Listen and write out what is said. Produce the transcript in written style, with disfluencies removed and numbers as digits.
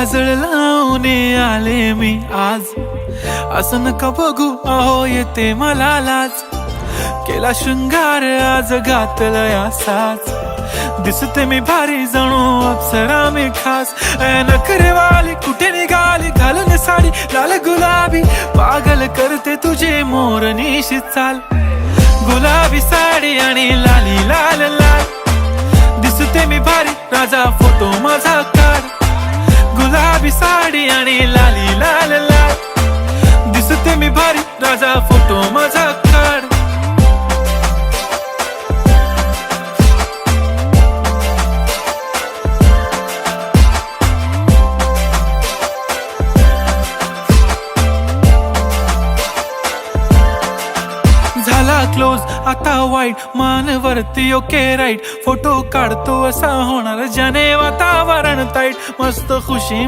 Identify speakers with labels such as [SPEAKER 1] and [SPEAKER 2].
[SPEAKER 1] काजळ लावून आले मी आज, असं नका बघू अहो येते मला लाज. केला शृंगार आज घातलाय असाच, दिसते मी भारी जणू अप्सरा मी खास. नखरेवाली कुठे निघाली घालून साडी लाल गुलाबी, पागल करते तुझे मोरनीशी चाल. गुलाबी साडी आणि लाली लाल लाल, दिसते मी भारी राजा फोटो माझा काढ. गुलाबी साडी आणि लाली लाल लाल, दिसते मी भारी राजा फोटो माझा काढ. झाला क्लोज आता वाईट, मानवरती ओके राईट. फोटो काढतो असा होणार ज्याने वातावरण ताईट. मस्त खुशी